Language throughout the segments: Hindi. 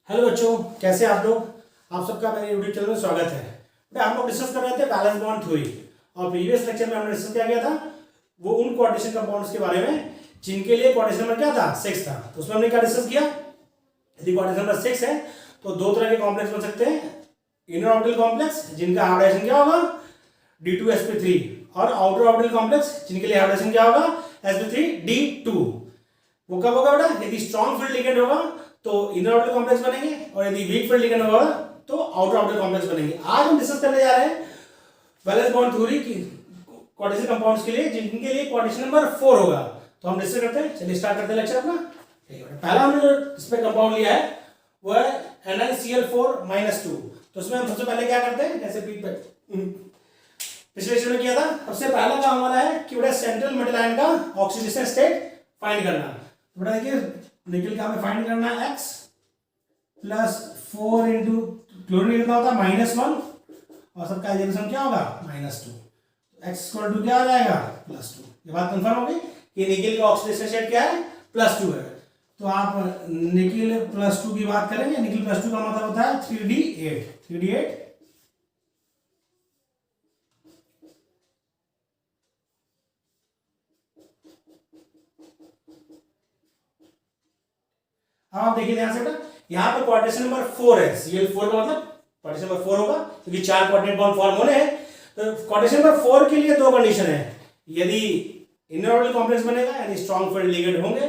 हेलो बच्चों, कैसे आप लोग। आप सबका मेरे यूट्यूब चैनल में स्वागत है। बेटा हम लोग डिस्कस कर रहे थे बैलेंस बॉन्ड थ्योरी और प्रीवियस लेक्चर में हमने डिस्कस क्या किया था, वो उन कोऑर्डिनेशन कंपाउंड्स के बारे में जिनके लिए कोऑर्डिनेशन नंबर क्या था 6 था। तो उसमें हमने क्या डिस्कस किया, यदि कोऑर्डिनेशन नंबर 6 है तो दो तरह के कॉम्प्लेक्स बन सकते हैं। इनर ऑर्बिटल कॉम्प्लेक्स जिनका हाइब्रिडेशन क्या होगा D2sp3 और आउटर ऑर्बिटल कॉम्प्लेक्स जिनके लिए हाइब्रिडेशन क्या होगा sp3d2। वो कब होगा बेटा, यदि स्ट्रॉन्ग फील्ड लिगेंड होगा तो इनर ऑर्बिटल कॉम्प्लेक्स बनेंगे और यदि वीक फील्ड लिगेंड होगा तो आउटर ऑर्बिटल कॉम्प्लेक्स बनेंगे। आज हम डिस्कस करने जा रहे हैं वैलेंस बॉन्ड थ्योरी की कोऑर्डिनेशन कंपाउंड्स के लिए जिनके लिए कोऑर्डिनेशन नंबर 4 होगा। तो हम डिस्कस करते हैं, चलिए स्टार्ट करते हैं लेक्चर अपना। ठीक है, पहला हमने जो इस पे कंपाउंड लिया है वो है NiCl4-2। तो उसमें हम सबसे पहले क्या करते हैं, जैसे पिछले लेक्चर में किया था, सबसे पहला काम हमारा है कि बेटा सेंट्रल मेटल आयन का ऑक्सीडेशन स्टेट फाइंड करना। तो बेटा देखिए निकल का हमें फाइंड करना है x प्लस 4 इंटू क्लोरीन कितना होता है -1 और सबका एलिमिनेशन क्या होगा -2। x इक्वल टू क्या आ जाएगा +2। ये बात कंफर्म होगी कि निकल का ऑक्सीडेशन स्टेट क्या है +2 है। तो आप निकल +2 की बात करेंगे, निकल +2 का मतलब होता है 3d8। आप देखिए ध्यान से बेटा, यहाँ पे कोऑर्डिनेशन नंबर 4 है, Cl4 का मतलब कोऑर्डिनेशन नंबर 4 होगा क्योंकि 4 कोऑर्डिनेट बॉन्ड फॉर्म होने हैं। तो कोऑर्डिनेशन नंबर 4 के लिए दो कंडीशन है, यदि इनर ऑर्बिटल कॉम्प्लेक्स बनेगा यानी स्ट्रॉन्ग फील्ड लिगेंड होंगे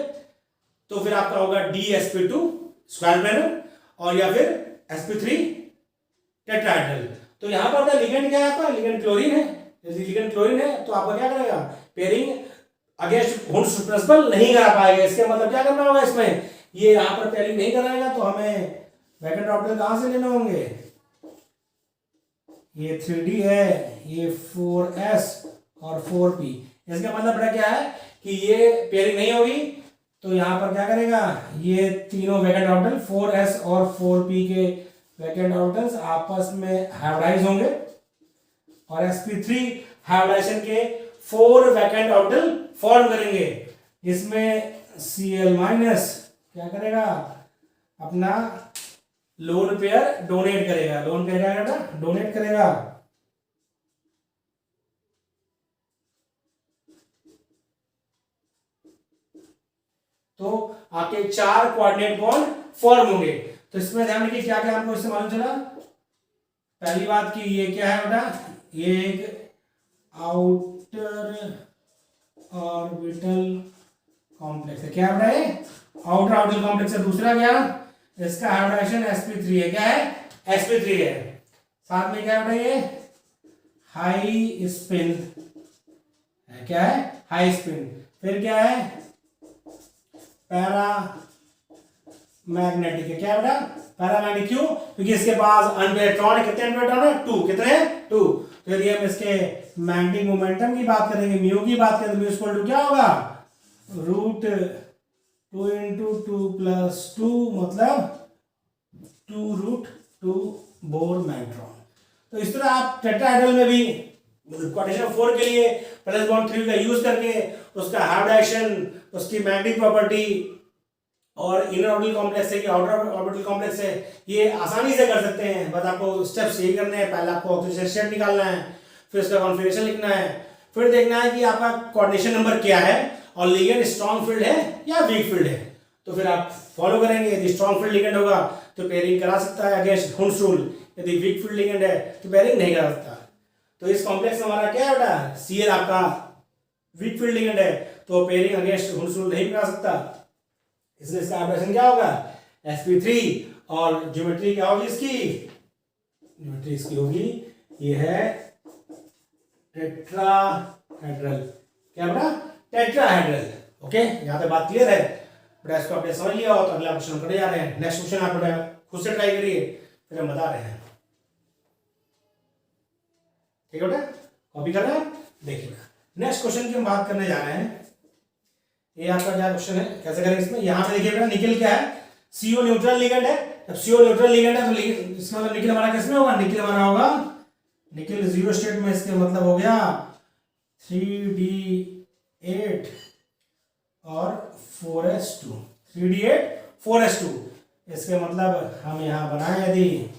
तो फिर आपका होगा DsP2 स्क्वायर प्लेनर और या फिर sp3 टेट्राहेड्रल। तो यहाँ पर आपका लिगेंड क्या है, आपका लिगेंड क्लोरीन है। यदि लिगेंड क्लोरीन है तो आपका क्या करेगा, पेयरिंग अगेंस्ट वुंड्स प्रिंसिपल नहीं करा पाएगा। इसके मतलब क्या करना होगा, इसमें ये यहां पर पेयरिंग नहीं कराएगा तो हमें वैकेंट ऑर्बिटल कहां से लेने होंगे, ये 3d है, ये 4s और 4p। इसका मतलब बेटा क्या है कि ये पेयरिंग नहीं होगी तो यहां पर क्या करेगा, ये तीनों वैकेंट ऑर्बिटल 4s और 4p के वैकेंट ऑर्बिटल्स आपस में हाइब्रिडाइज होंगे और sp3 हाइब्रिडाइजेशन के 4 वैकेंट ऑर्बिटल फॉर्म करेंगे। इसमें Cl- क्या करेगा, अपना लोन पेयर डोनेट करेगा। लोन पेयर क्या करेगा, डोनेट करेगा। तो आपके 4 कोऑर्डिनेट बॉन्ड फॉर्म होंगे। तो इसमें ध्यान रखिए क्या क्या आपको इससे मालूम चला। पहली बात कि ये क्या है बेटा, ये एक आउटर ऑर्बिटल कॉम्प्लेक्स है। क्या बेटा ये आउटर ऑर्बिटल कॉम्प्लेक्स है। दूसरा क्या, इसका हाइब्रिडाइजेशन sp3 है। क्या है, sp3 है। साथ में क्या बेटा, ये हाई स्पिन है। क्या है, हाई स्पिन। फिर क्या है, पैरा मैग्नेटिक है। क्या बेटा, पैरामैग्नेटिक। क्यों, क्योंकि इसके पास इलेक्ट्रॉन है। कितने इलेक्ट्रॉन है, 2। कितने, 2। तो यदि हम इसके मैग्नेटिक मोमेंटम की बात करेंगे, म्यू की बात करें तो म्यू इक्वल टू क्या होगा, √2 इंटू 2 प्लस 2 मतलब 2√2 बोर मैग्नेट्रॉन। तो इस तरह आप टेट्राहेड्रल में भी कोऑर्डिनेशन 4 के लिए वैलेंस बॉन्ड 3 का यूज करके उसका हाइब्रिडाइजेशन, उसकी मैग्नेटिक प्रॉपर्टी और इनर ऑर्बिटल कॉम्प्लेक्स है कि आउटर ऑर्बिटल कॉम्प्लेक्स है, ये आसानी से कर सकते हैं। बस आपको स्टेप्स यही करने हैं। पहले आपको ऑक्सीडेशन स्टेट निकालना है, फिर उसका कॉन्फिगरेशन लिखना है, फिर देखना है कि आपका कोऑर्डिनेशन नंबर क्या है और लिगेंड स्ट्रॉन्ग फील्ड है या वीक फील्ड है। तो फिर आप फॉलो करेंगे। यदि स्ट्रॉन्ग फील्ड लिगेंड होगा तो पेयरिंग करा सकता है अगेंस्ट हुंड्स रूल। यदि वीक फील्ड लिगेंड है तो पेयरिंग नहीं करा सकता। तो इस कॉम्प्लेक्स में हमारा क्या है बेटा, Cl आपका वीक फील्ड लिगेंड है तो पेयरिंग अगेंस्ट हुंड्स रूल नहीं करा सकता। इसलिए इसका हाइब्रिडेशन क्या होगा, sp3 और ज्योमेट्री क्या होगी इसकी, ज्योमेट्री इसकी होगी, ये है टेट्राहेड्रल। क्या बेटा, टेट्राहेड्रल। ओके, यहां तक बात क्लियर है बेटा। इसको आपने समझ लिया हो तो अगला क्वेश्चन करने जा रहे हैं। नेक्स्ट क्वेश्चन आप बेटा खुद से ट्राई करिए, फिर हम बता रहे हैं। ठीक है बेटा, कॉपी कर रहे हैं। देखिए नेक्स्ट क्वेश्चन की हम बात करने जा रहे हैं। ये आपका क्या क्वेश्चन है, कैसे करेंगे इसमें। यहां पे देखिए बेटा निकल क्या है, CO न्यूट्रल लिगेंड है। जब CO न्यूट्रल लिगेंड है तो इसका मतलब निकल हमारा किसमें होगा, निकल हमारा होगा निकल 0 स्टेट में। इसके मतलब हो गया 3d8 और 4s2। 3d8 4s2 इसके मतलब हम यहाँ बनाए यदि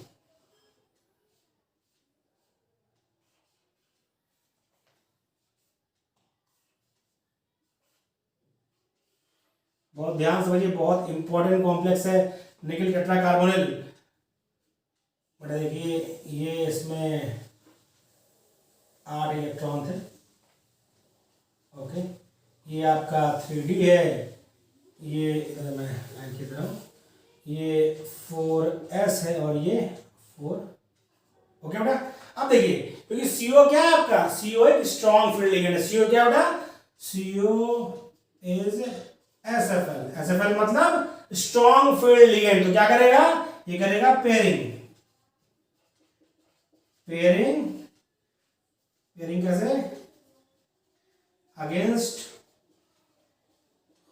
बहुत ध्यान समझिए, बहुत इंपॉर्टेंट कॉम्प्लेक्स है निकल टेट्राकार्बोनिल। बड़ा देखिए ये इसमें 8 इलेक्ट्रॉन थे। ओके, ये आपका 3D है, ये इधर मैं लाइन खींच रहा हूँ, ये 4s है और ये 4। ओके बेटा, अब देखिए क्योंकि CO क्या है आपका, CO एक स्ट्रॉन्ग फील्ड लिगेंड है। CO क्या बेटा, CO इज SFL। SFL मतलब स्ट्रॉन्ग फील्ड लिगेंड। तो क्या करेगा, ये करेगा पेयरिंग। पेयरिंग कैसे, अगेंस्ट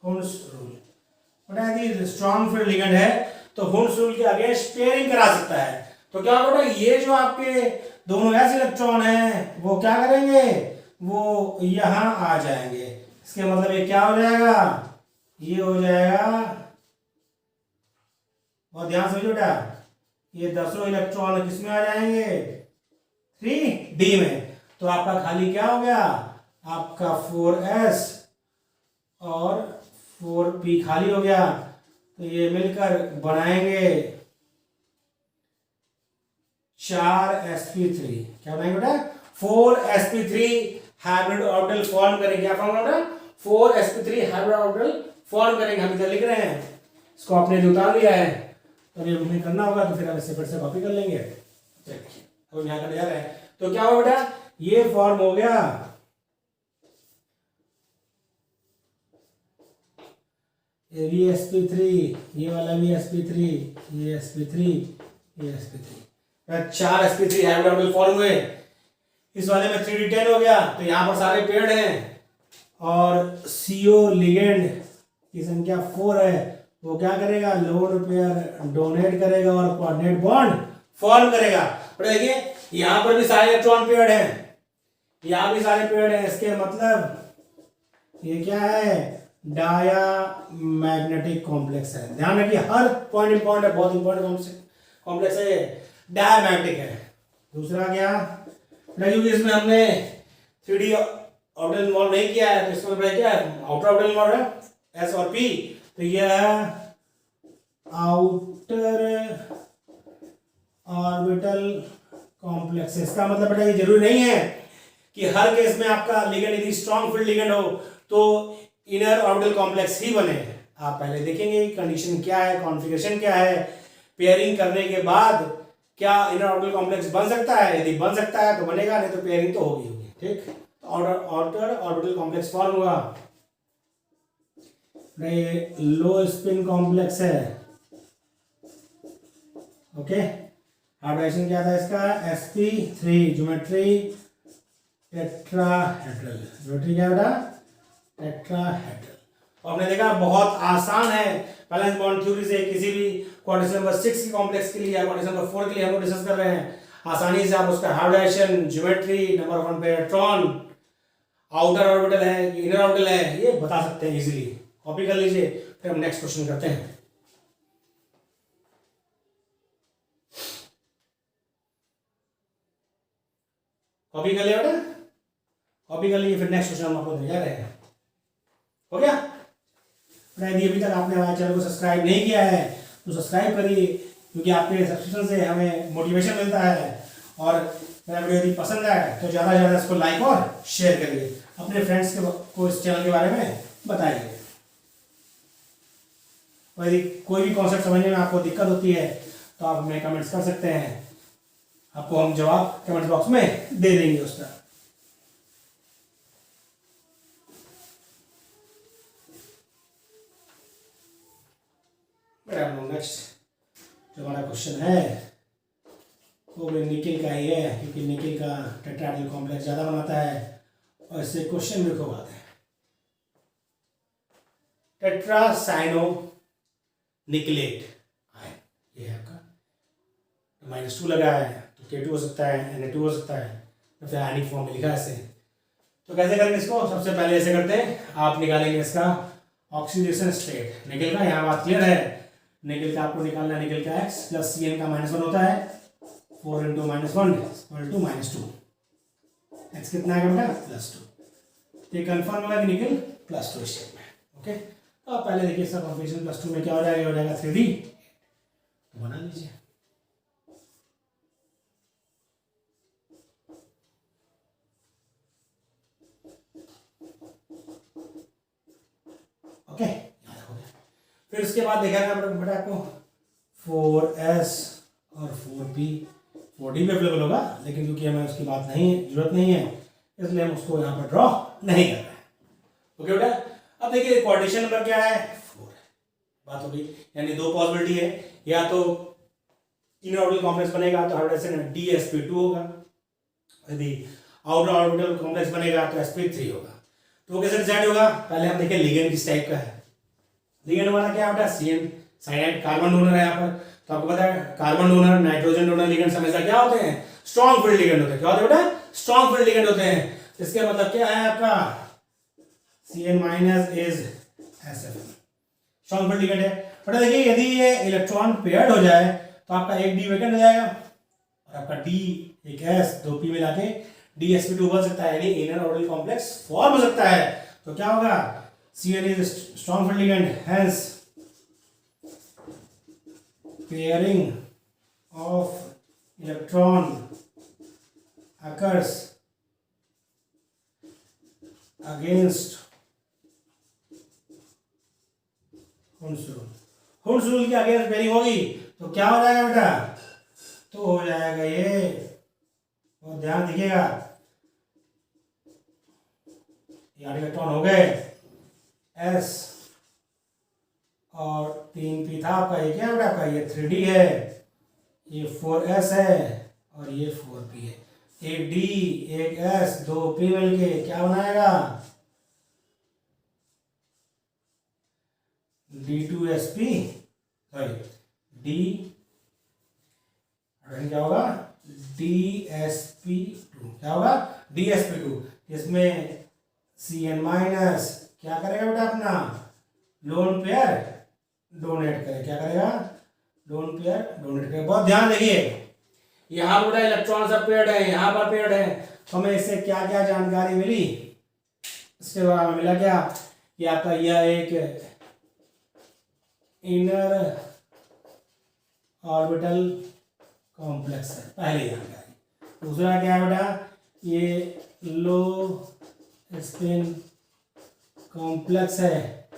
हुंस रूल। बेटा यदि स्ट्रॉन्ग फील्ड लिगेंड है तो हुंस रूल के अगेंस्ट पेयरिंग करा सकता है। तो क्या बेटा, ये जो आपके दोनों s इलेक्ट्रॉन हैं वो क्या करेंगे, वो यहां आ जाएंगे। इसके मतलब ये क्या हो जाएगा, ये हो जाएगा, बहुत ध्यान समझो बेटा, ये 10 इलेक्ट्रॉन किसमें आ जाएंगे, 3D में। तो आपका खाली क्या हो गया, आपका 4s और 4p खाली हो गया। तो ये मिलकर बनाएंगे 4sp3। क्या बनाएंगे बेटा, 4sp3 हाइब्रिड ऑर्बिटल फॉर्म करेंगे। क्या फॉर्म होगा, 4sp3 हाइब्रिड ऑर्बिटल फॉर्म करेंगे। हम इधर लिख रहे हैं, इसको आपने उतार लिया है, तो ये हमें करना होगा, तो फिर हम इससे फिर से कॉपी कर लेंगे। चलिए अब यहाँ करने जा रहे हैं, तो क्या होगा बेटा, ये फॉर्म हो गया, ये भी sp3, ये वाला भी sp3, ये sp3, ये sp3। 4 sp3 hybrid orbital form हुए। इस वाले में 3d10 हो गया, तो यहाँ पर सारे पेड़ हैं और CO लिगेंड की संख्या 4 है। वो क्या करेगा, लोन पेयर डोनेट करेगा और कोऑर्डिनेट बॉन्ड फॉर्म करेगा। पर देखिए यहाँ पर भी सारे इलेक्ट्रॉन पेयर हैं, यहाँ भी सारे पेयर हैं। इसके मतलब ये क्या है, डाया मैग्नेटिक कॉम्प्लेक्स है। ध्यान रखिए, हर पॉइंट इंपॉर्टेंट है, बहुत इंपॉर्टेंट कॉम्प्लेक्स है, डायमैग्नेटिक है। दूसरा क्या, क्योंकि इसमें हमने 3D ऑर्बिटल इन्वॉल्व नहीं किया है, तो इसमें क्या है, आउटर ऑर्बिटल इन्वॉल्व है, S और P। तो यह आउटर ऑर्बिटल कॉम्प्लेक्स। इसका मतलब बेटा ये जरूरी नहीं है कि हर केस में आपका लिगेंड यदि स्ट्रॉन्ग फील्ड लिगेंड हो तो इनर ऑर्बिटल कॉम्प्लेक्स ही बने। आप पहले देखेंगे कंडीशन क्या है, कॉन्फ़िगरेशन क्या है, पेयरिंग करने के बाद क्या इनर ऑर्बिटल कॉम्प्लेक्स बन सकता है। यदि बन सकता है तो बनेगा, नहीं तो पेयरिंग तो होगी। ठीक, आउटर ऑर्बिटल कॉम्प्लेक्स फॉर्म हुआ। ये लो स्पिन कॉम्प्लेक्स है। ओके, हाइब्रिडेशन क्या था इसका, sp3, ज्योमेट्री टेट्राहेड्रल। ज्योमेट्री क्या बेटा, टेट्राहेड्रल। आपने देखा बहुत आसान है, बैलेंस बॉन्ड थ्योरी से किसी भी क्वाड्रेचर नंबर 6 की कॉम्प्लेक्स के लिए या क्वाड्रेचर नंबर 4 के लिए हम लोग डिस्कस कर रहे हैं। आसानी से आप उसका hybridisation, geometry, number of unpaired electron, outer orbital है, इनर ऑर्बिटल है, ये बता सकते हैं इजीली। कॉपी कर लीजिए, फिर हम नेक्स्ट क्वेश्चन करते हैं। कॉपी कर लिया बेटा, कॉपी कर लीजिए, फिर नेक्स्ट क्वेश्चन हम आपको जा रहे हैं। हो गया, यदि अभी तक आपने हमारे चैनल को सब्सक्राइब नहीं किया है तो सब्सक्राइब करिए, क्योंकि आपके सब्सक्रिप्शन से हमें मोटिवेशन मिलता है। और मेरा वीडियो यदि पसंद आए तो ज़्यादा से ज़्यादा इसको लाइक और शेयर करिए, अपने फ्रेंड्स को इस चैनल के बारे में बताइए। और यदि कोई भी कॉन्सेप्ट समझने में आपको दिक्कत होती है तो आप हमें कमेंट्स कर सकते हैं, आपको हम जवाब कमेंट बॉक्स में दे देंगे उसका। नेक्स्ट जो हमारा क्वेश्चन है वो भी निकिल का ही है, क्योंकि निकिल का टेट्राहेड्रल कॉम्प्लेक्स ज़्यादा बनाता है और इससे क्वेश्चन भी खूब आते हैं। टेट्रासाइनो निकलेट आयन, ये है आपका -2 लगा है, तो K2 हो सकता है, Na2 हो सकता है, तो फिर आयनिक फॉर्म में लिखा है ऐसे। तो कैसे करेंगे इसको, सबसे पहले ऐसे करते हैं, आप निकालेंगे इसका ऑक्सीडेशन स्टेट निकल का, यहाँ बात क्लियर है। निकल का आपको निकालना है, निकल का x प्लस सी एन का -1 होता है 4 इंटू -1 इक्वल टू -2। x कितना है बेटा +2। ये कंफर्म होगा कि निकल +2 स्टेप में। ओके, तो आप पहले देखिए इसका कॉन्फिगरेशन +2 में क्या हो जाएगा 3D, तो बना लीजिए। ओके, फिर उसके बाद देखा जाएगा बेटा आपको 4s और 4p 4d भी अवेलेबल होगा, लेकिन क्योंकि हमें उसकी बात नहीं जरूरत नहीं है इसलिए हम उसको यहाँ पर ड्रॉ नहीं कर रहे हैं। ओके बेटा, अब देखिए कोऑर्डिनेशन नंबर क्या है 4 है, बात हो गई। यानी दो पॉसिबिलिटी है, या तो इनर ऑर्बिटल कॉम्प्लेक्स बनेगा तो हाइड्रोजन dsp2 होगा, यदि आउटर ऑर्बिटल कॉम्प्लेक्स बनेगा तो sp3 होगा। तो कैसे डिसाइड होगा, पहले हम देखें लिगेंड किस टाइप का है। लिगेंड हमारा क्या होता है CN साइनाइड कार्बन डोनर है यहाँ पर, तो आपको पता है carbon donor nitrogen donor ligand हमेशा क्या होते हैं स्ट्रॉन्ग फील्ड लिगेंड होते हैं। क्या होते हैं बेटा स्ट्रॉन्ग फील्ड लिगेंड होते हैं। इसका मतलब क्या है आपका CN- is SFM strong field ligand है। बेटा देखिए यदि ये इलेक्ट्रॉन पेयर्ड हो जाए तो आपका एक डी वेकेंट हो जाएगा और आपका डी एक एस दो पी मिला के dsp2 बन सकता है, यानी इनर ऑर्बिटल कॉम्प्लेक्स फॉर्म हो सकता है। तो क्या होगा CN is strong field ligand, hence pairing of electron occurs against Hund's rule। Hund's rule के अगेंस्ट पेयरिंग होगी तो क्या हो जाएगा बेटा, तो हो जाएगा ये, और ध्यान दीजिएगा यार इलेक्ट्रॉन हो गए s और 3p था आपका, ये क्या बेटा आपका ये 3d है, ये 4s है और ये 4p है। एक d एक s दो p मिलके क्या बनाएगा d2sp, सॉरी d क्या होगा dsp2, क्या होगा dsp2, इसमें Cn माइनस क्या करेगा बेटा अपना लोन पेयर डोनेट करे, क्या करेगा लोन पेयर डोनेट करेगा। बहुत ध्यान देखिए यहाँ पर बेटा इलेक्ट्रॉन सब पेयर्ड है, यहाँ पर पेयर्ड है, तो हमें इससे क्या क्या जानकारी मिली, इसके बाद हमें मिला क्या कि आपका यह एक इनर ऑर्बिटल कॉम्प्लेक्स है, पहली जानकारी। दूसरा क्या है बेटा ये लो स्पिन कॉम्प्लेक्स है,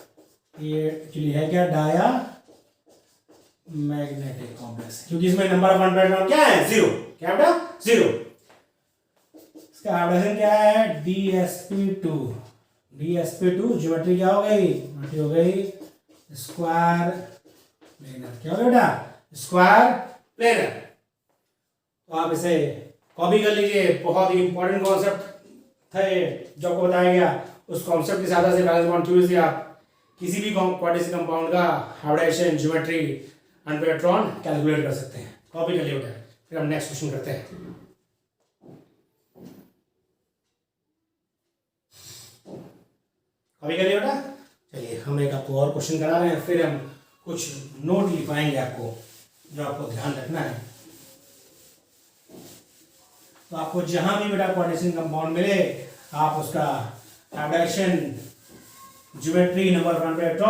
ये एक्चुअली है क्या डाया मैग्नेटिक कॉम्प्लेक्स, क्योंकि इसमें नंबर ऑफ अनपेयर्ड क्या है 0, क्या बेटा 0। इसका हाइड्रोजन क्या है dsp2, dsp2 ज्योमेट्री क्या हो गई, ज्योमेट्री हो गई स्क्वायर प्लेनर, क्या हो गया बेटा स्क्वायर प्लेनर। तो आप इसे कॉपी कर लीजिए, बहुत ही इंपॉर्टेंट कॉन्सेप्ट थे जो आपको बताया गया, उस कॉन्सेप्ट की सहायता से बैलेंस बॉन्ड थ्योरी से आप किसी भी क्वाड्रेटिक कंपाउंड का हाइब्रिडाइजेशन ज्योमेट्री अनपेयर्ड कैलकुलेट कर सकते हैं। कॉपी कर लिया बेटा, फिर हम नेक्स्ट क्वेश्चन करते हैं। कॉपी कर लिया बेटा, चलिए हम एक आपको और क्वेश्चन करा रहे हैं, फिर हम कुछ नोट लिखवाएंगे आपको जो आपको ध्यान रखना है। तो आपको जहां भी बेटा क्वाड्रेटिक कंपाउंड मिले आप उसका hybridisation geometry number of unpaired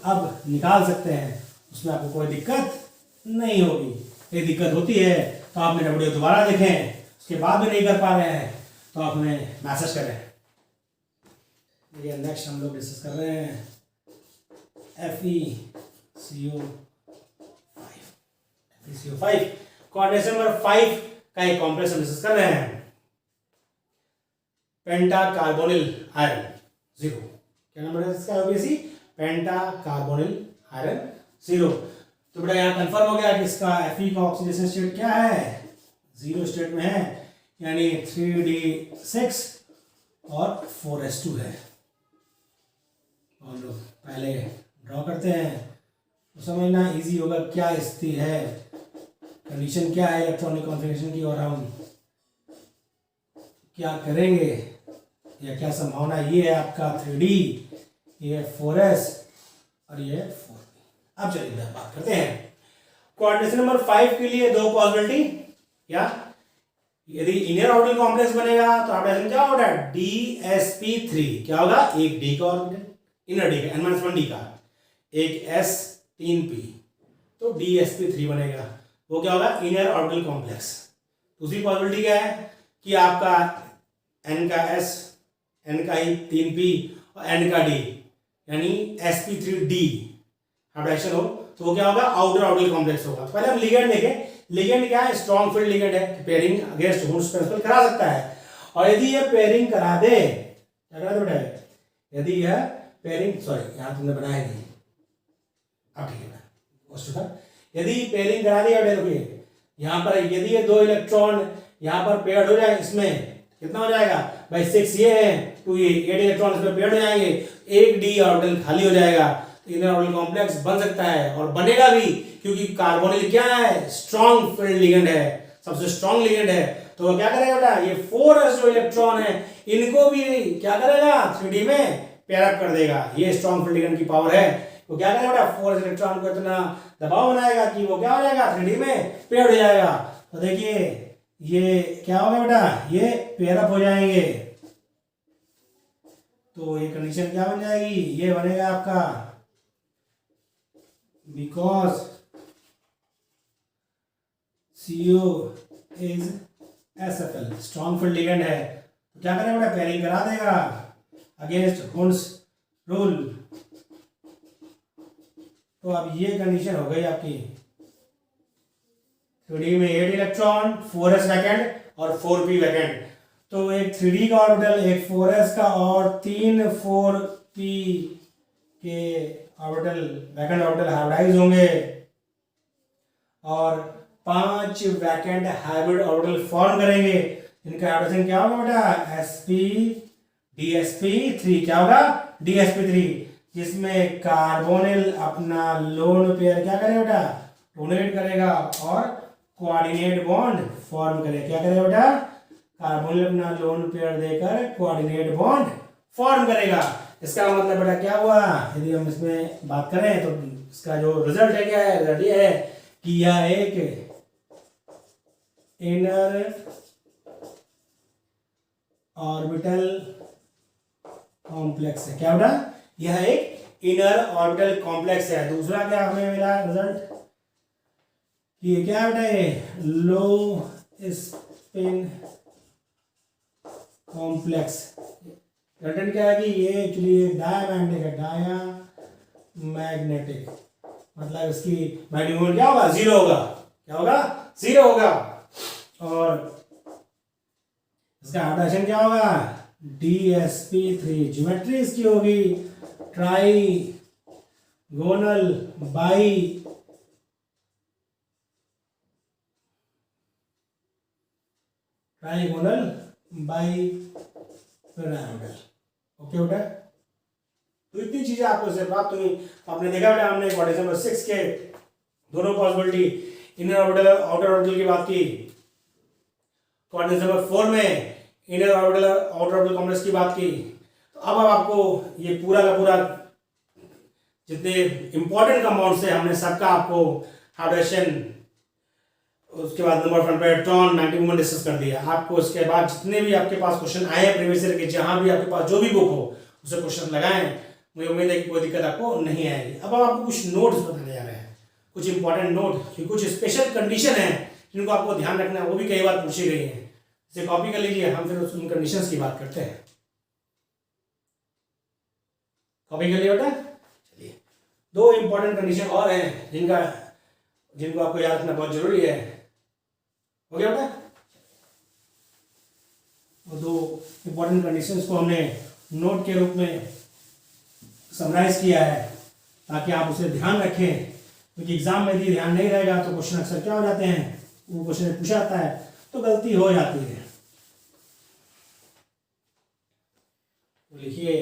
अब निकाल सकते हैं, उसमें आपको कोई दिक्कत नहीं होगी। यदि दिक्कत होती है तो आप मेरा वीडियो दोबारा देखें, उसके बाद भी नहीं कर पा रहे हैं तो आप हमें मैसेज करें। देखिए नेक्स्ट हम लोग डिस्कस कर रहे हैं FeCO5 कोऑर्डिनेशन नंबर 5 का एक कॉम्प्लेक्स हम डिस्कस कर रहे हैं, पेंटा कार्बोनिल आयरन 0। क्या नंबर है इसका ओबीसी पेंटा कार्बोनिल आयरन 0। तो बेटा यहाँ कंफर्म हो गया कि इसका Fe का ऑक्सीडेशन स्टेट क्या है 0 स्टेट में है, यानी 3d6 और 4s2 है। और लोग पहले ड्रॉ करते हैं तो समझना इजी होगा क्या स्थिति है, कंडीशन क्या है इलेक्ट्रॉनिक कॉन्फ़िगरेशन की, और हम क्या करेंगे या क्या संभावना। ये है आपका 3d, ये 4s और ये 4p। अब चलिए बात करते हैं कोऑर्डिनेशन नंबर 5 के लिए दो पॉसिबिलिटी। क्या यदि इनर ऑर्बिटल कॉम्प्लेक्स बनेगा तो आप क्या होगा DsP3, क्या होगा एक डी का ऑर्बिटल, इनर डी का n-1 डी का, एक s3p, तो DsP3 बनेगा, वो क्या होगा इनर ऑर्बिटल कॉम्प्लेक्स। दूसरी पॉसिबिलिटी क्या है कि आपका n का s, n का ही 3p और n का d यानी sp3d हाइब्रिडेशन हो तो वो क्या होगा आउटर ऑर्बिटल कॉम्प्लेक्स होगा। पहले हम लिगेंड देखें, लिगेंड क्या है स्ट्रॉन्ग फील्ड लिगेंड है, पेयरिंग अगेंस्ट वुड्स प्रिंसिपल करा सकता है। और यदि ये पेयरिंग करा दे, क्या करा दे बेटा, यदि यह पेयरिंग, सॉरी यहां तुमने बनाया नहीं, अब ठीक है, यदि पेयरिंग करा दी बेटा, देखिए यहां पर यदि ये दो इलेक्ट्रॉन यहां पर पेयर्ड हो जाए, इसमें कितना हो जाएगा भाई 6 ये है 2 ये 8 इलेक्ट्रॉन इसमें पेयर्ड हो जाएंगे, एक डी ऑर्बिटल खाली हो जाएगा, इनर ऑर्बिटल कॉम्प्लेक्स बन सकता है और बनेगा भी, क्योंकि कार्बोनिल क्या है स्ट्रॉन्ग फील्ड लिगेंड है, सबसे स्ट्रॉन्ग लिगेंड है। तो वो क्या करेगा बेटा, ये 4s जो इलेक्ट्रॉन है इनको भी क्या करेगा 3D में पेयर अप कर देगा, ये स्ट्रॉन्ग फील्ड लिगेंड की पावर है। वो क्या करेगा बेटा 4s इलेक्ट्रॉन को इतना दबाव बनाएगा कि वो क्या हो जाएगा 3D में पेयर हो जाएगा। तो देखिए ये क्या होगा बेटा, ये पेयर अप हो जाएंगे, तो ये कंडीशन क्या बन जाएगी, ये बनेगा आपका because CO is SFL strong field ligand है, तो क्या करेगा बेटा पेयरिंग करा देगा अगेंस्ट हुंस रूल। तो अब ये कंडीशन हो गई आपकी 3D में 8 इलेक्ट्रॉन 4s वैकेंट और 4p वैकेंट, तो एक 3D का ऑर्बिटल, एक 4s का और 3 4p के ऑर्बिटल वैकेंट ऑर्बिटल हाइब्रिडाइज होंगे और 5 वैकेंट हाइब्रिड ऑर्बिटल फॉर्म करेंगे। इनका हाइब्रिडेशन क्या होगा बेटा sp dsp3, क्या होगा dsp3, जिसमें कार्बोनिल अपना लोन पेयर क्या करेगा बेटा डोनेट करेगा और कोऑर्डिनेट बॉन्ड फॉर्म करेगा, क्या करेगा बेटा कार्बोनिल अपना लोन पेयर देकर कोऑर्डिनेट बॉन्ड फॉर्म करेगा। इसका मतलब बेटा क्या हुआ, यदि हम इसमें बात करें तो इसका जो रिजल्ट है क्या है, रिजल्ट ये है कि यह एक इनर ऑर्बिटल कॉम्प्लेक्स है, क्या बेटा यह एक इनर ऑर्बिटल कॉम्प्लेक्स है। दूसरा क्या हमें मिला रिजल्ट, ये क्या बेटा है लो स्पिन कॉम्प्लेक्स। रिटर्न क्या है कि ये एक्चुअली डायमैग्नेटिक है, डायमैग्नेटिक मतलब इसकी मैग्नेटिक मोमेंट क्या होगा जीरो होगा, क्या होगा जीरो होगा। और इसका हाइब्रिडेशन क्या होगा DsP3, ज्योमेट्री इसकी होगी ट्राइगोनल बाई पिरामिडल। ओके बेटा, तो इतनी चीजें आपको इससे प्राप्त हुई। आपने देखा बेटा हमने क्वेश्चन नंबर 6 के दोनों possibility inner orbital outer orbital की बात की, क्वेश्चन नंबर 4 में inner orbital outer orbital complex की बात की। तो अब आपको ये पूरा का पूरा जितने इंपॉर्टेंट कंपाउंड्स थे हमने सबका आपको हाइब्रिडेशन, उसके बाद number of electron magnetic moment discuss कर दिया। आपको उसके बाद जितने भी आपके पास क्वेश्चन आए हैं प्रीवियस ईयर के, जहां भी आपके पास जो भी बुक हो उसे क्वेश्चन लगाएं, मुझे उम्मीद है कि कोई दिक्कत आपको नहीं आएगी। अब हम आपको कुछ नोट्स बताने जा रहे हैं, कुछ इंपॉर्टेंट नोट, कुछ स्पेशल कंडीशन है जिनको आपको ध्यान रखना है, वो भी कई बार पूछी गई है, इसे कॉपी कर लीजिए। हम फिर उन कंडीशंस की बात करते हैं। कॉपी कर लिया बेटा, चलिए दो इंपॉर्टेंट कंडीशन और हैं जिनको आपको याद रखना बहुत जरूरी है। हो गया बेटा, वो दो इंपॉर्टेंट कंडीशंस को हमने नोट के रूप में समराइज किया है ताकि आप उसे ध्यान रखें, क्योंकि एग्जाम में यदि ध्यान नहीं रहेगा तो क्वेश्चन अक्सर क्या हो जाते हैं, वो क्वेश्चन पूछा जाता है तो गलती हो जाती है। तो लिखिए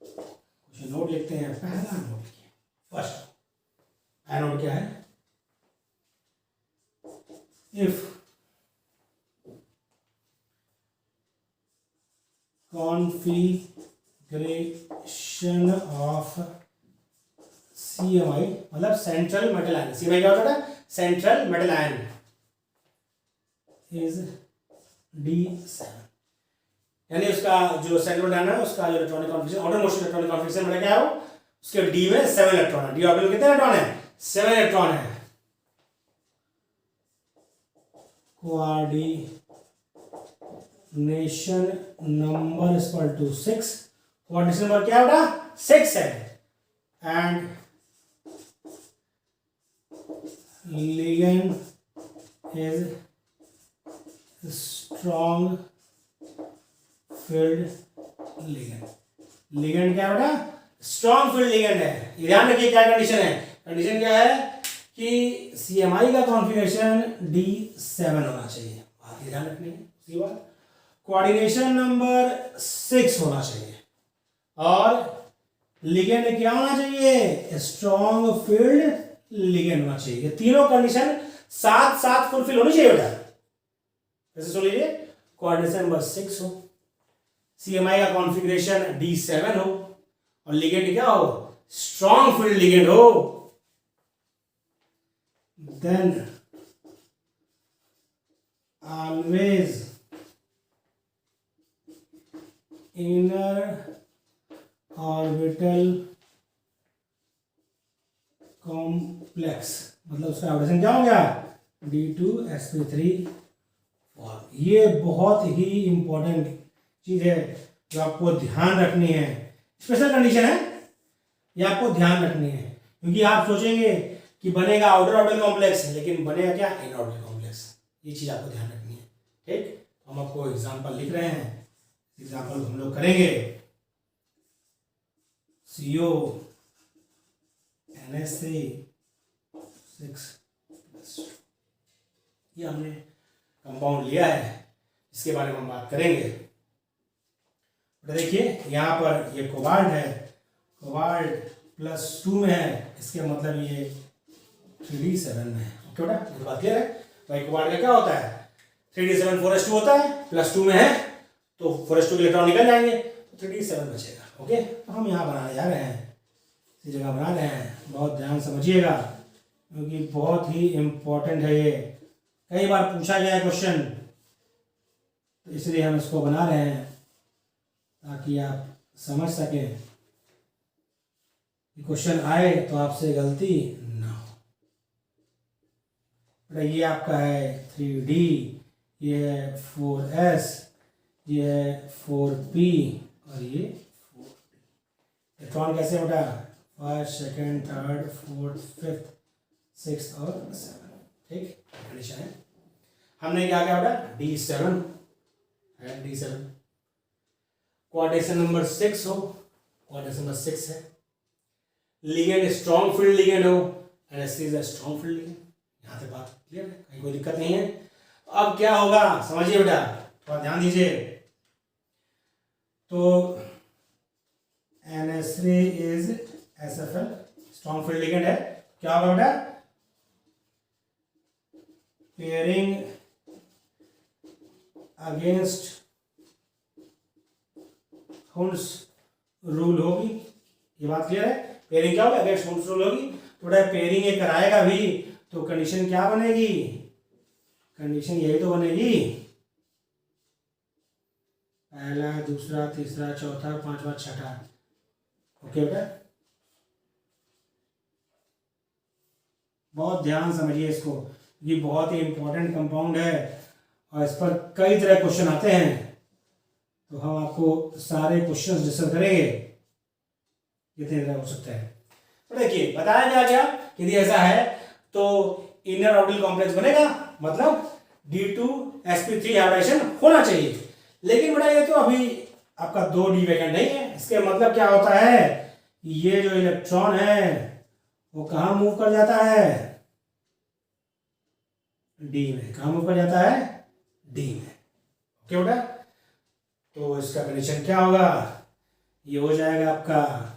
कुछ नोट लिखते हैं। पहला नोट लिखिए, फर्स्ट पहला नोट क्या है, if configuration configuration of CMI मतलब सेंट्रल मेटल आयन, CMI क्या होता है? Central metal ion is D7, यानी उसका जो सेंट्रल मेटल आयन है उसका जो electronic configuration, outer most electronic configuration मतलब क्या है? वो उसके डी में 7 इलेक्ट्रॉन है। डी ऑर्बिटल कितने इलेक्ट्रॉन है? 7 इलेक्ट्रॉन है। Coordination number is equal to 6, coordination number क्या होगा? 6 है। And ligand is strong field ligand. Ligand क्या बेटा? स्ट्रॉन्ग फील्ड लिगेंड है। ध्यान रखिए क्या कंडीशन है? कंडीशन क्या है कि CMI का कॉन्फ़िगरेशन D7 होना चाहिए, बात ध्यान रखनी है। उसके बाद कोऑर्डिनेशन नंबर 6 होना चाहिए और लिगेंड क्या होना चाहिए? स्ट्रॉन्ग फील्ड लिगेंड होना चाहिए। ये तीनों कंडीशन साथ साथ फुलफिल होनी चाहिए बेटा। कैसे सुन लीजिए? कोऑर्डिनेशन नंबर 6 हो, CMI का कॉन्फ़िगरेशन D7 हो और लिगेंड क्या हो? स्ट्रॉन्ग फील्ड लिगेंड हो। Then always inner orbital complex, मतलब उसका ऑर्बिटेशन क्या हो गया? D2sp3 form. ये बहुत ही इंपॉर्टेंट चीज है जो आपको ध्यान रखनी है। स्पेशल कंडीशन है, ये आपको ध्यान रखनी है, क्योंकि आप सोचेंगे कि बनेगा आउटर ऑर्बिटल कॉम्प्लेक्स, लेकिन बनेगा क्या? Inner orbital complex. ये चीज आपको ध्यान रखनी है। ठीक, हम आपको एग्जांपल लिख रहे हैं, एग्जांपल हम लोग करेंगे। CO NH3 6, ये हमने कंपाउंड लिया है, इसके बारे में हम बात करेंगे। तो देखिए यहाँ पर ये कोबाल्ट है, कोबाल्ट +2 में है, इसके मतलब ये 3D7 में है। ओके बेटा, ये बात क्लियर है? भाई कोबाल्ट का क्या होता है? 3D7 4s2 होता है, +2 में है तो 4s2 के इलेक्ट्रॉन निकल जाएंगे तो 3D7 बचेगा। ओके, तो हम यहाँ बनाने जा रहे हैं, इसी जगह बना रहे हैं। बहुत ध्यान समझिएगा क्योंकि बहुत ही इम्पोर्टेंट है ये, कई बार पूछा गया है क्वेश्चन, तो इसलिए हम इसको बना रहे हैं ताकि आप समझ सकें, क्वेश्चन आए तो आपसे गलती ना हो। ये आपका है 3D, ये है 4s, ये है 4p और ये 4d। इलेक्ट्रॉन कैसे बेटा? 1st, 2nd, 3rd, 4th, 5th, 6th और 7th। ठीक कंडीशन है। हमने क्या किया बेटा? D7 है, D7 कोऑर्डिनेशन नंबर 6 हो, कोऑर्डिनेशन नंबर 6 है। लिगेंड स्ट्रॉन्ग फील्ड लिगेंड हो, NH3 is a strong field ligand. यहाँ तक बात क्लियर है? कहीं कोई दिक्कत नहीं है। अब क्या होगा समझिए बेटा, थोड़ा ध्यान दीजिए। तो NH3 is SFL strong field ligand है, क्या होगा बेटा? पेयरिंग अगेंस्ट हुंस रूल होगी, ये बात क्लियर है? पेयरिंग क्या होगा? अगेंस्ट हुंस रूल होगी। थोड़ा पेयरिंग ये कराएगा भी तो कंडीशन क्या बनेगी? कंडीशन यही तो बनेगी, पहला, दूसरा, तीसरा, चौथा, पांचवा, छठा। ओके बेटा, बहुत ध्यान समझिए इसको, ये बहुत ही इंपॉर्टेंट कंपाउंड है और इस पर कई तरह क्वेश्चन आते हैं, तो हम आपको सारे क्वेश्चंस डिस्कस करेंगे कितने तरह हो सकते हैं। तो देखिए बताया क्या गया कि यदि ऐसा है तो इनर ऑर्बिटल कॉम्प्लेक्स बनेगा, मतलब D2sp3 हाइब्रिडेशन होना चाहिए। लेकिन बेटा ये तो अभी आपका 2D वैकेंट नहीं है, इसके मतलब क्या होता है? ये जो इलेक्ट्रॉन है वो कहाँ मूव कर जाता है? D में। कहाँ मूव कर जाता है? D में। ओके बेटा, तो इसका कंडीशन क्या होगा? ये हो जाएगा आपका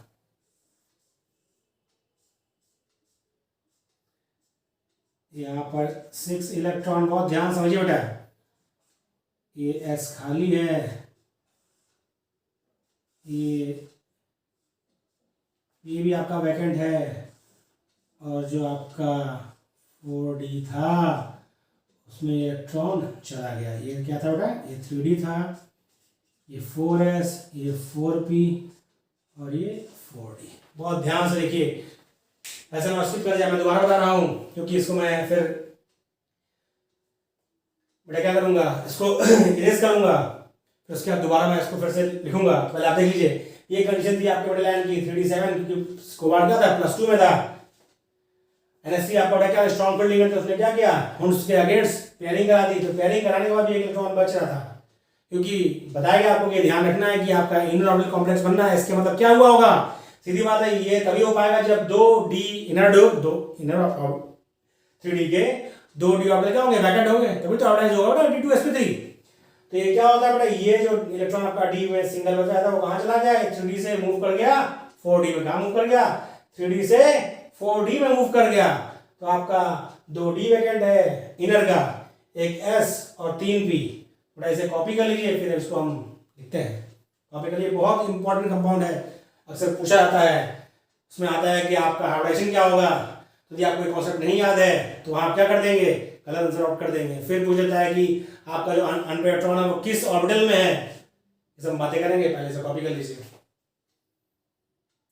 यहाँ पर 6 इलेक्ट्रॉन, बहुत ध्यान समझिए बेटा, ये S खाली है ये भी आपका वैकेंट है, और जो आपका 4D था उसमें इलेक्ट्रॉन चला गया। ये क्या था बेटा, ये 3D था, ये 4s, ये 4p और ये 4d। बहुत ध्यान से देखिए, ऐसे मैं स्किप कर दिया, मैं दोबारा बता रहा हूँ क्योंकि इसको मैं फिर बेटा क्या करूँगा, इसको इरेज करूँगा, फिर उसके बाद दोबारा मैं इसको फिर से लिखूंगा। पहले आप देख लीजिए, ये कंडीशन थी आपके बेटे लाइन की 3D7, क्योंकि स्कोबार्ड क्या था, +2 में था। NH3 आपका बेटा क्या स्ट्रॉन्ग फील्ड लिगेंड, तो उसने क्या किया, हुंड्स के अगेंस्ट पेयरिंग करा दी। तो पेयरिंग कराने के बाद भी एक इलेक्ट्रॉन बच रहा था, क्योंकि बताया गया आपको कि ध्यान रखना है कि आपका इनर ऑर्बिटल कॉम्प्लेक्स बनना है। इसके मतलब क्या हुआ होगा, सीधी बात है, ये तभी हो पाएगा जब 2D इनर 3D के 2D ऑर्बिटल क्या होंगे, वैकेंट होंगे, तभी तो ऑर्बिटाइज होगा बेटा D2sp3। तो ये क्या होता है बेटा, ये जो इलेक्ट्रॉन आपका D में सिंगल बचा था वो कहां चला गया, 3D से मूव कर गया 4D में। कहां मूव कर गया, 3D से 4D में मूव कर गया। तो आपका 2D वैकेंट है इनर का, एक S और 3P। बेटा इसे कॉपी कर लीजिए, फिर इसको हम लिखते हैं। कॉपी कर लीजिए, बहुत इंपॉर्टेंट कंपाउंड है, अक्सर पूछा जाता है। उसमें आता है कि आपका हाइब्रिडेशन क्या होगा। यदि आपको कोई कॉन्सेप्ट नहीं याद है तो आप क्या कर देंगे, गलत आंसर आउट कर देंगे। फिर पूछा जाता है कि आपका जो अनपेयर्ड इलेक्ट्रॉन है वो किस ऑर्बिटल में है। ये सब बातें करेंगे, पहले से कॉपी कर लीजिए।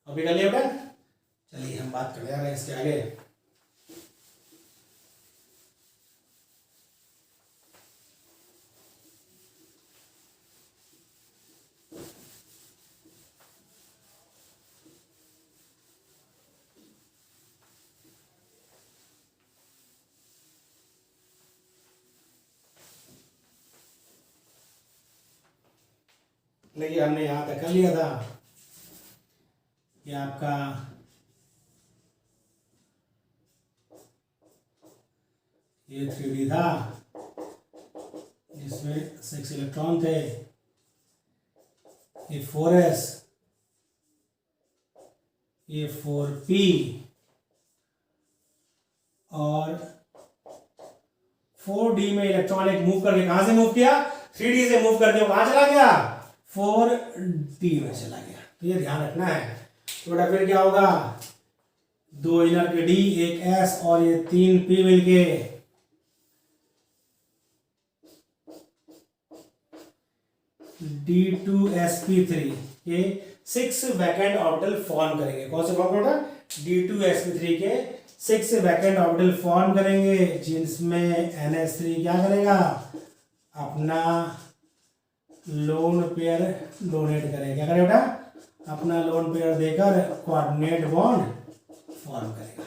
कॉपी कर लिया बेटा, चलिए हम बात कर रहे हैं इसके आगे। देखिए हमने यहाँ तक कर लिया था कि आपका ये 3D था जिसमें 6 इलेक्ट्रॉन थे, ये 4s, ये 4p और 4D में इलेक्ट्रॉन एक मूव करके कहां से मूव किया, 3D से मूव करके वो कहां चला गया, 4D में चला गया। तो ये ध्यान रखना है। तो बेटा फिर क्या होगा, 2 इनर के D, एक S और ये 3P मिलके D2sp3 के 6 वैकेंट ऑर्बिटल फॉर्म करेंगे। कौन से फॉर्म करेगा, D2sp3 के 6 वैकेंट ऑर्बिटल फॉर्म करेंगे, जिसमें NH3 क्या करेगा, अपना लोन पेयर डोनेट करेगा। क्या करेगा बेटा, अपना लोन पेयर देकर कोऑर्डिनेट बॉन्ड फॉर्म करेगा।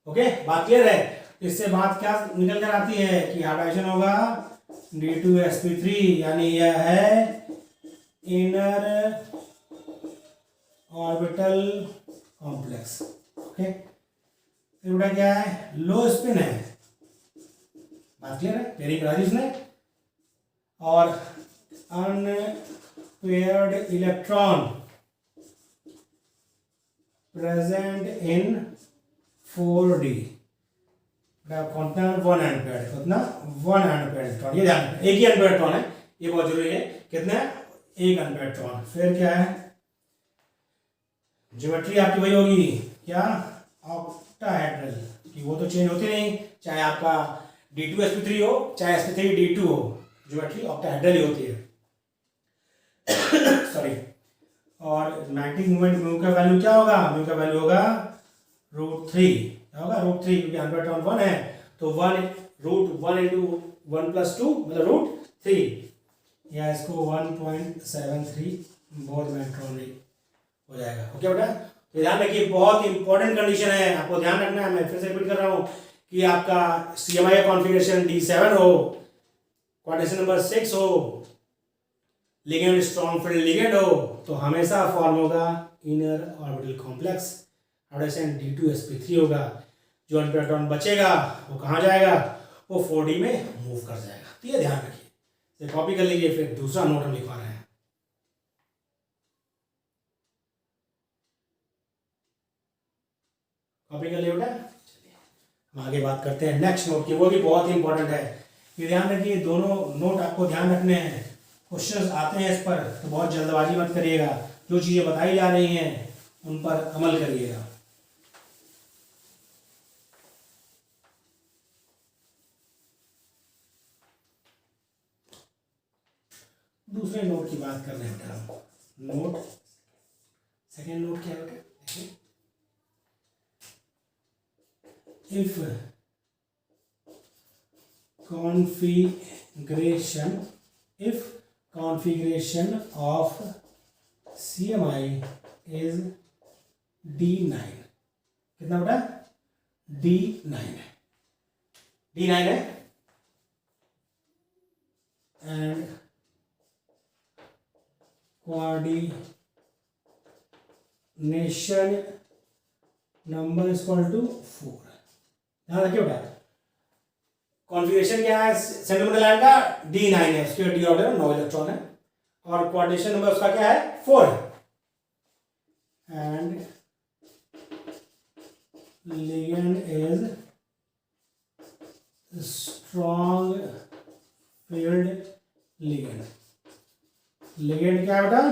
ओके, बात क्लियर है। इससे बात क्या निकल कर आती है कि हाइब्रिडेशन होगा D2sp3, यानी यह है इनर ऑर्बिटल कॉम्प्लेक्स। ओके, फिर बेटा क्या है, लो स्पिन है। बात क्लियर है, पेयरिंग करा दी उसने। और unpaired electron present in 4D, कितना 1 अनपेयर्ड, कितना 1 अनपेयर्ड इलेक्ट्रॉन। ये ध्यान रखना, एक ही अनपेयर्ड इलेक्ट्रॉन है, ये बहुत जरूरी है। कितना, एक अनपेयर्ड इलेक्ट्रॉन। फिर क्या है, ज्योमेट्री आपकी वही होगी क्या, ऑक्टाहेड्रल की, वो तो चेंज होती नहीं, चाहे आपका D2sp3 हो चाहे sp3d2 हो, ज्योमेट्री ऑक्टाहेड्रल ही होती है। सॉरी। और मैग्नेटिक मोमेंट म्यू का वैल्यू क्या होगा, म्यू का वैल्यू होगा √3। क्या होगा, √3, क्योंकि अनपेयर्ड इलेक्ट्रॉन 1 है तो 1 √1 into 1 + 2 मतलब √3, या इसको 1.73 बोर इलेक्ट्रॉन हो जाएगा। ओके बेटा, तो ध्यान रखिए, बहुत इंपॉर्टेंट कंडीशन है, आपको ध्यान रखना है। मैं फिर से रिपीट कर रहा हूँ कि आपका CMI का कॉन्फ़िगरेशन D7 हो, क्वाड्रेशन नंबर 6 हो, लिगेंड स्ट्रॉन्ग फील्ड लिगेंड हो, तो हमेशा फॉर्म होगा inner orbital complex, hybridisation D2sp3 होगा। जो अनपेयर्ड इलेक्ट्रॉन बचेगा वो कहाँ जाएगा, वो 4D में मूव कर जाएगा। तो ये ध्यान रखिए, कॉपी कर लीजिए। फिर दूसरा नोट हम लिखवा रहे हैं, कॉपी कर लिया बेटा। चलिए हम आगे बात करते हैं नेक्स्ट नोट की, वो भी बहुत इंपॉर्टेंट है। ये ध्यान रखिए, दोनों नोट आपको ध्यान रखने हैं, क्वेश्चंस आते हैं इस पर तो बहुत जल्दबाजी मत करिएगा, जो चीज़ें बताई जा रही हैं उन पर अमल करिएगा। दूसरे नोट की बात कर रहे हैं हम। नोट सेकेंड नोट क्या है? If configuration of CMI is D9, कितना बेटा? D9 है, D9 है, and coordination number is equal to 4। ध्यान रखिए बेटा, कॉन्फ़िगरेशन क्या है सेंट्रल मेटल आयन का? D9 है, उसके डी ऑर्बिटल 9 इलेक्ट्रॉन है, और कोऑर्डिनेशन नंबर उसका क्या है? 4 है। And ligand is strong field ligand। ligand क्या है बेटा?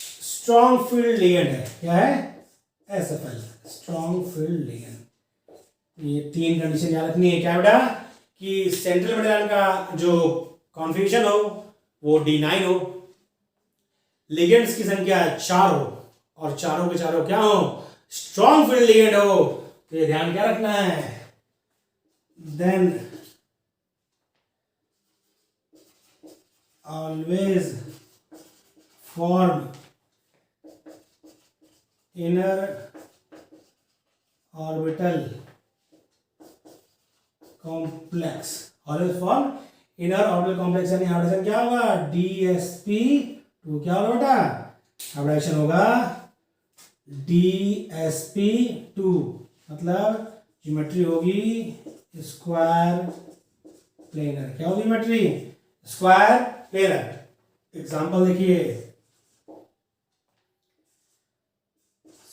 स्ट्रॉन्ग फील्ड लिगेंड है। क्या है? SFL, strong field ligand. ये 3 कंडीशन याद रखनी है। क्या बेटा? कि सेंट्रल मेटल आयन का जो कॉन्फ़िगरेशन हो वो D9 हो, लिगेंड्स की संख्या 4 हो, और चारों के चारों क्या हो? स्ट्रॉन्ग फील्ड लिगेंड हो। तो ये ध्यान क्या रखना है? Then always form inner orbital complex. Always form inner orbital complex, यानी हाइड्रोजन क्या होगा? DsP2। क्या होगा बेटा? हाइब्रिडेशन होगा DsP2, मतलब ज्योमेट्री होगी स्क्वायर प्लेनर। क्या होगी ज्योमेट्री? Square planar. एग्जांपल देखिए,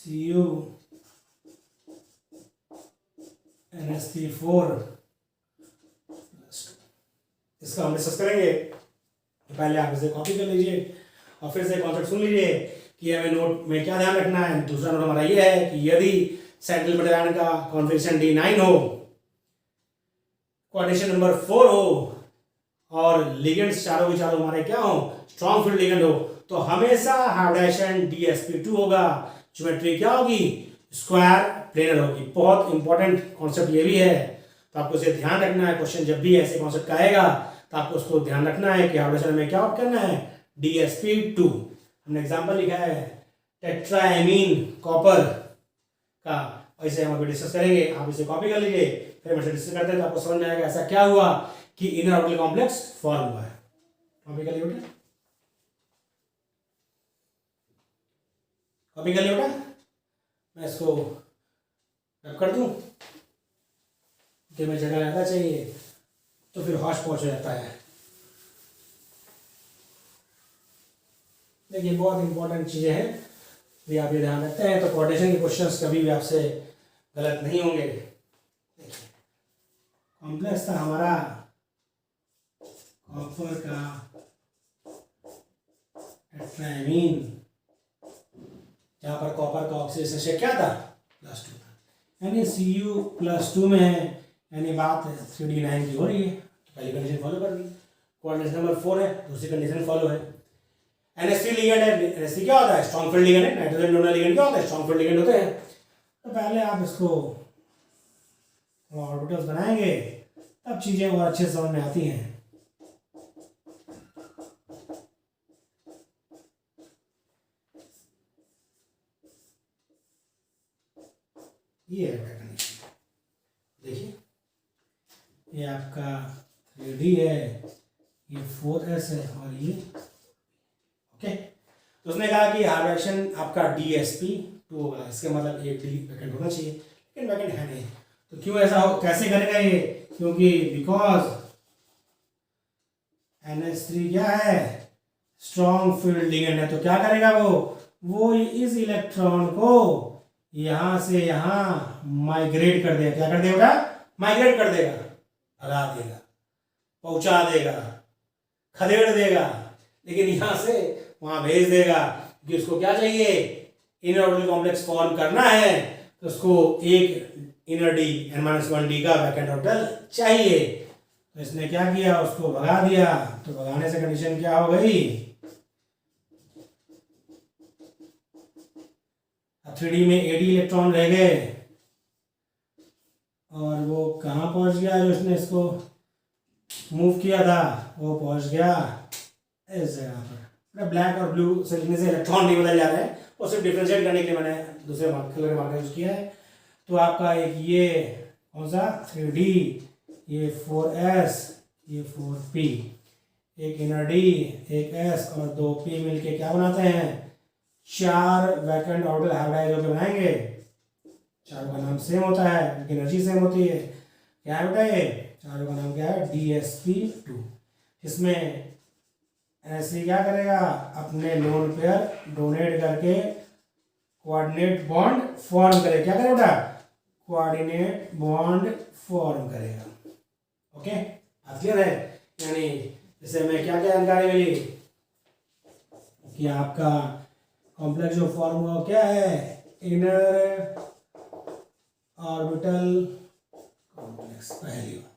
Cu NH3 4, इसका हम डिस्कस करेंगे। तो पहले आप इसे कॉपी कर लीजिए और फिर से कॉन्सेप्ट सुन लीजिए कि हमें नोट में क्या ध्यान रखना है। दूसरा नोट हमारा ये है कि यदि सेंट्रल मेटल आयन का कॉन्फ़िगरेशन D9 हो, कोऑर्डिनेशन नंबर 4 हो, और लिगेंड्स चारों के चारों हमारे क्या हो? स्ट्रॉन्ग फील्ड लिगेंड हो, तो हमेशा हाइब्रिडेशन DsP2 होगा। ज्योमेट्री क्या होगी? स्क्वायर प्लेनर होगी। बहुत इंपॉर्टेंट कॉन्सेप्ट ये भी है, तो आपको इसे ध्यान रखना है। क्वेश्चन जब भी ऐसे कॉन्सेप्ट का आएगा तो आपको उसको ध्यान रखना है कि हाइब्रिडेशन में क्या करना है? DsP2। हमने एग्जांपल लिखा है टेट्राएमीन कॉपर का, ऐसे हम अभी डिस्कस करेंगे। आप इसे कॉपी कर लीजिए, फिर हम इसे डिस्कस करते हैं तो आपको समझ में आएगा ऐसा क्या हुआ कि इनर ऑर्बिटल कॉम्प्लेक्स फॉर्म हुआ है। कॉपी कर लिया बेटा? कॉपी कर लिया बेटा? मैं इसको रब कर दूं कि मैं जगह ज़्यादा चाहिए तो फिर हौश पहुंच जाता है। देखिए, बहुत इंपॉर्टेंट चीज़ें हैं, यदि आप ये ध्यान रखते हैं तो कोऑर्डिनेशन के क्वेश्चंस कभी भी आपसे गलत नहीं होंगे। देखिए, कॉम्प्लेक्स था हमारा कॉपर का टेट्राएमीन, जहाँ पर कॉपर का ऑक्सीडेशन स्टेट क्या था? +2 था, यानी Cu+2 में है, यानी बात 3D9 की हो रही है। तो पहली कंडीशन फॉलो कर दी। कोऑर्डिनेशन नंबर 4 है, दूसरी कंडीशन फॉलो है। NH3 लिगेंड है। NH3 क्या होता है? स्ट्रॉन्ग फील्ड लिगेंड है। नाइट्रोजन डोनर लिगेंड क्या होता है? स्ट्रॉन्ग फील्ड लिगेंड होते हैं। तो पहले आप इसको ऑर्बिटल्स बनाएंगे, तब चीज़ें और अच्छे से समझ में आती हैं। ये है कंडीशन। देखिए, ये आपका 3D है, ये 4s है, और ये ओके। तो उसने कहा कि हाइब्रिडेशन आपका DsP2 होगा। इसके मतलब एक D वैकेंट होना चाहिए, लेकिन वैकेंट है नहीं। तो क्यों ऐसा हो? कैसे करेगा ये? क्योंकि बिकॉज NH3 क्या है? स्ट्रॉन्ग फील्ड लिगेंड है। तो क्या करेगा वो इस इलेक्ट्रॉन को यहां से यहां माइग्रेट कर देगा। क्या कर देगा? माइग्रेट कर देगा, भगा देगा, पहुंचा देगा, खदेड़ देगा, लेकिन यहाँ से वहाँ भेज देगा कि उसको क्या चाहिए, इनर ऑर्बिटल कॉम्प्लेक्स फॉर्म करना है, तो उसको एक इनर डी n-1 का वैकेंट ऑर्बिटल चाहिए। तो इसने क्या किया, उसको भगा दिया। तो भगाने से कंडीशन क्या हो गई, अब 3D में AD इलेक्ट्रॉन रह गए और वो कहाँ पहुंच गया, जो इसने इसको मूव किया था वो पहुंच गया इस जगह पर। ब्लैक और ब्लू से लिखने से इलेक्ट्रॉन नहीं बदल जा रहे हैं, और सिर्फ डिफ्रेंशिएट करने के लिए मैंने दूसरे कलर मार्कर यूज किया है। तो आपका एक ये कौन सा 3D, ये 4s, ये 4p, एक इनर डी, एक s और 2p मिलके क्या बनाते हैं, 4 वैकेंट ऑर्बिटल हाइब्रिडाइज होकर बनाएंगे। चारों का नाम सेम होता है, उनकी एनर्जी सेम होती है। क्या है बेटा, ये चारों का नाम क्या है, DsP2। इसमें ऐसे क्या करेगा, अपने लोन पेयर डोनेट करके कोऑर्डिनेट बॉन्ड फॉर्म करेगा। क्या करेगा बेटा, कोऑर्डिनेट बॉन्ड फॉर्म करेगा। ओके, अब क्लियर है। यानी जैसे मैं क्या क्या जानकारी मिली कि आपका कॉम्प्लेक्स जो फॉर्म हुआ क्या है, इनर ऑर्बिटल कॉम्प्लेक्स। पहली बार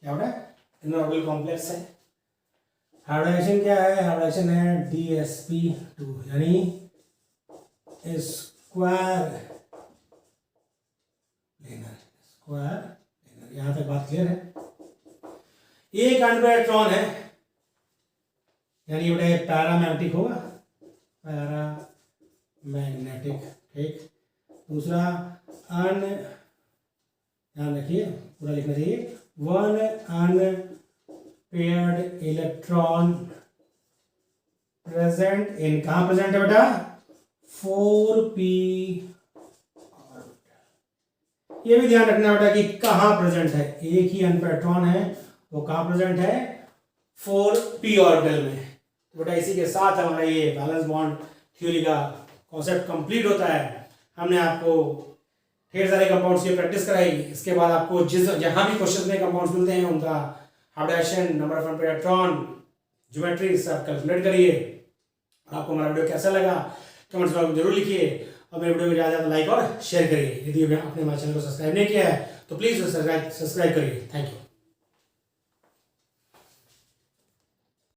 क्या होता है, इनर ऑर्बिटल कॉम्प्लेक्स है। हाइब्रिडाइजेशन क्या है, हाइब्रिडाइजेशन है DsP2, यानी स्क्वायर प्लेनर, स्क्वायर प्लेनर। यहां तक बात क्लियर है। एक इलेक्ट्रॉन है, यानी ये पैरामैग्नेटिक होगा, पैरामैग्नेटिक, ठीक। दूसरा ध्यान रखिए पूरा लिखना चाहिए, 1 अनपेयर्ड इलेक्ट्रॉन प्रेजेंट इन, कहां प्रेजेंट है बेटा, 4p ऑर्बिटल। ये भी ध्यान रखना बेटा कि कहां प्रेजेंट है, एक ही अनपेयर्ड इलेक्ट्रॉन है, वो कहां प्रेजेंट है, 4p ऑर्बिटल में। तो बेटा इसी के साथ हमारा ये बैलेंस बॉन्ड थ्योरी का कॉन्सेप्ट कंप्लीट होता है। हमने आपको ढेर सारे कंपाउंड्स की प्रैक्टिस कराई। इसके बाद आपको जहां भी क्वेश्चन में कंपाउंड्स मिलते हैं उनका hybridisation, number of unpaired electron, geometry सब कैलकुलेट करिए। आपको हमारा वीडियो कैसा लगा कमेंट्स में जरूर लिखिए, और मेरे वीडियो को ज़्यादा लाइक और शेयर करिए। यदि आपने हमारे चैनल को सब्सक्राइब नहीं किया है तो प्लीज़ सब्सक्राइब करिए। Thank you.